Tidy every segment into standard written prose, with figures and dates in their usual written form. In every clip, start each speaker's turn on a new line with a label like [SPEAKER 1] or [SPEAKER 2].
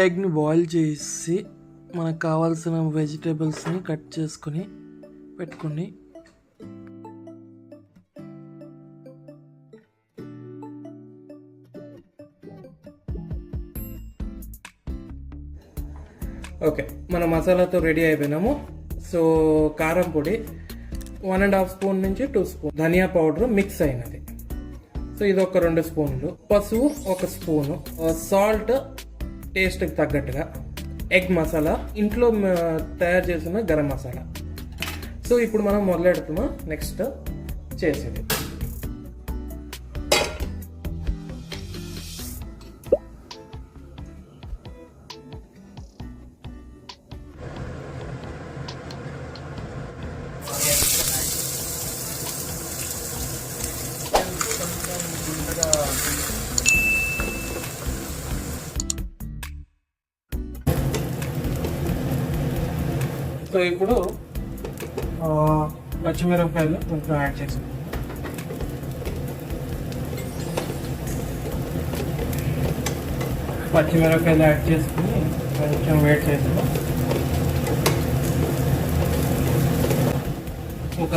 [SPEAKER 1] ఎగ్ని boil చేసి మనకు కావాల్సిన వెజిటేబుల్స్ని కట్ చేసుకొని పెట్టుకోండి. ఓకే, మన మసాలాతో రెడీ అయిపోయినాము. సో కారం పొడి 1.5 స్పూన్ నుంచి 2 స్పూన్, ధనియా పౌడర్ మిక్స్ అయినది. సో ఇది ఒక 2 స్పూన్లు, పసుపు 1 స్పూను, సాల్ట్ టేస్ట్కి తగ్గట్టుగా, ఎగ్ మసాలా, ఇంట్లో తయారు చేసిన గరం మసాలా. సో ఇప్పుడు మనం మొదలెడుతున్నాం నెక్స్ట్ చేసేది. సో ఇప్పుడు పచ్చిమిరపకాయలు కొంచెం యాడ్ చేసుకుంటాం. పచ్చిమిరపకాయలు యాడ్ చేసుకుని కొంచెం వేట్ చేసుకుని ఒక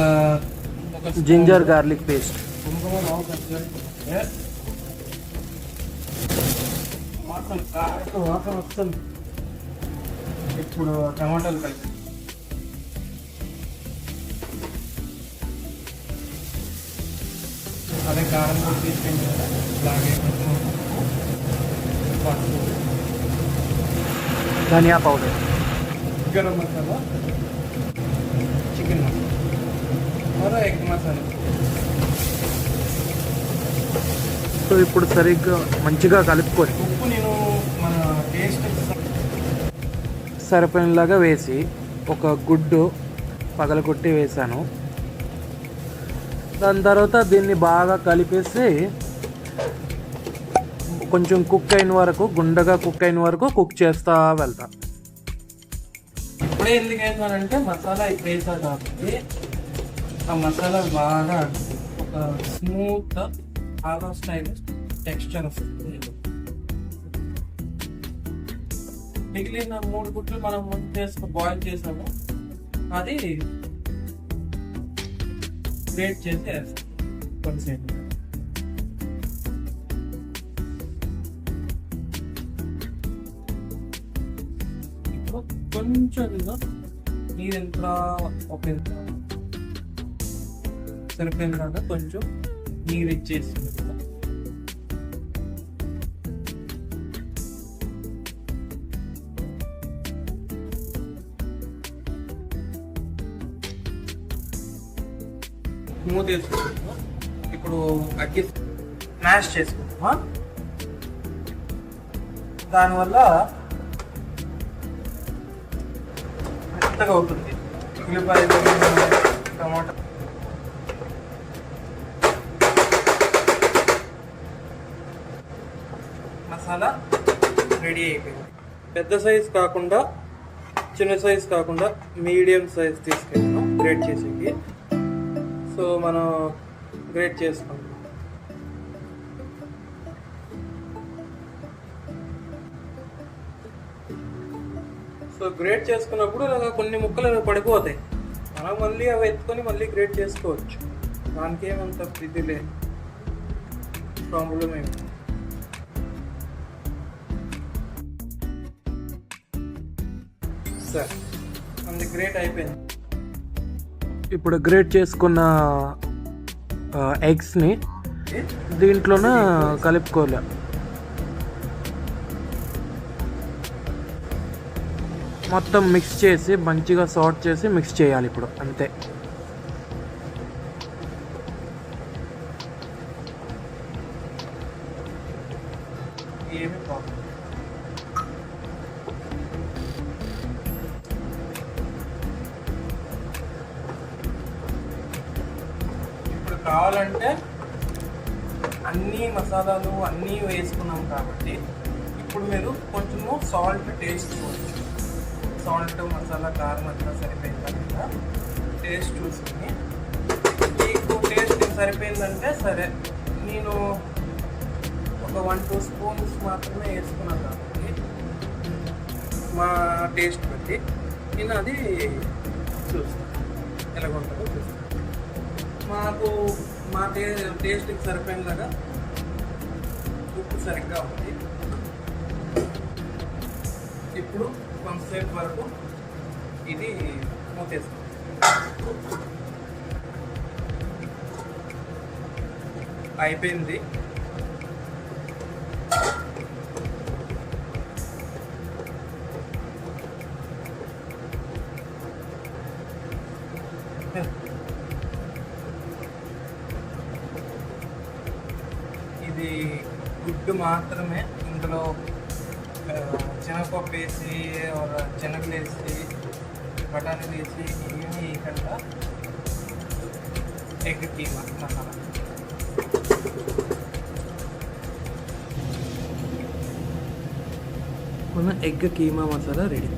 [SPEAKER 2] జింజర్ గార్లిక్ పేస్ట్,
[SPEAKER 1] వాసన వస్తుంది. ఇప్పుడు టమాటాలు కలిపి అదే కారం పొడి తీసుకెళ్ళి అలాగే పసుపు,
[SPEAKER 2] ధనియా పౌడర్,
[SPEAKER 1] గరం మసాలా, చికెన్ మసాలా, మరో ఎగ్ మసాలా.
[SPEAKER 2] సో ఇప్పుడు సరిగ్గా మంచిగా కలుపుకొని
[SPEAKER 1] ఉప్పు నేను మన టేస్ట్
[SPEAKER 2] సరిపోయినలాగా వేసి ఒక గుడ్డు పగలగొట్టి వేసాను. దాని తర్వాత దీన్ని బాగా కలిపేసి కొంచెం కుక్ అయిన వరకు, గుండగా కుక్ అయిన వరకు కుక్ చేస్తూ వెళ్తా.
[SPEAKER 1] ఇప్పుడే ఎందుకు వేసానంటే మసాలా ఇప్పుడు వేసా కాబట్టి ఆ మసాలా బాగా ఒక స్మూత్ ఆగా స్టైల్ టెక్స్చర్ వస్తుంది. మిగిలిన 3 గుడ్లు మనం ముందు బాయిల్ చేసాము, అది గ్రేట్ చేసి వేస్తాం కొంతసేపు. ఇప్పుడు కొంచెం నీరు ఎంత ఒక సరిపోయిన కొంచెం నీరు ఇచ్చేస్తుంది. మూత వేసుకుంటాము. ఇప్పుడు అగ్గి మ్యాష్ చేసుకుంటామా, దానివల్ల మెత్తగా అవుతుంది. ఉల్లిపాయలు, టమాటా, మసాలా రెడీ అయిపోయింది. పెద్ద సైజ్ కాకుండా, చిన్న సైజ్ కాకుండా మీడియం సైజ్ తీసుకెళ్ళాం గ్రేట్ చేసేకి. సో మనం గ్రేట్ చేసుకుంటాం. సో గ్రేట్ చేసుకున్నప్పుడు కొన్ని ముక్కలు పడిపోతాయి, మనం మళ్ళీ అవి ఎత్తుకొని మళ్ళీ గ్రేట్ చేసుకోవచ్చు. దానికి ఏమంత ఇది లేదు, ప్రాబ్లం ఏమి. సరే, మనది గ్రేట్ అయిపోయింది.
[SPEAKER 2] ఇప్పుడు గ్రేట్ చేసుకున్న ఎగ్స్ని దీంట్లోనే కలుపుకోలే. మొత్తం మిక్స్ చేసి మంచిగా సార్ట్ చేసి మిక్స్ చేయాలి ఇప్పుడు, అంతే.
[SPEAKER 1] ఏమి ప్రాబ్లం. కావాలంటే అన్ని మసాలాలు అన్నీ వేసుకున్నాం కాబట్టి ఇప్పుడు మీరు కొంచెము సాల్ట్ టేస్ట్ చూడవచ్చు. సాల్ట్, మసాలా, కారం అంతా సరిపోయిందా లేదా టేస్ట్ చూసుకుని, మీకు టేస్ట్ సరిపోయిందంటే సరే. నేను ఒక 1-2 స్పూన్స్ మాత్రమే వేసుకున్నాను కాబట్టి మా టేస్ట్ బట్టి నేను అది చూస్తాను ఎలాగ ఉంటుందో చూస్తాను. మాకు మా టేస్ట్కి సరిపోయినలాగా ఉప్పు సరిగ్గా ఉంది. ఇప్పుడు కొంతసేపు వరకు ఇది మూతేస్తాం. అయిపోయింది. ఇది గుడ్డు మాత్రమే, ఇందులో శనగపప్పు వేసి శనగలు వేసి బఠానీలు వేసి ఏమి వేయకుండా ఎగ్ కీమా మసాలా. మన ఎగ్ కీమా మసాలా రెడీ.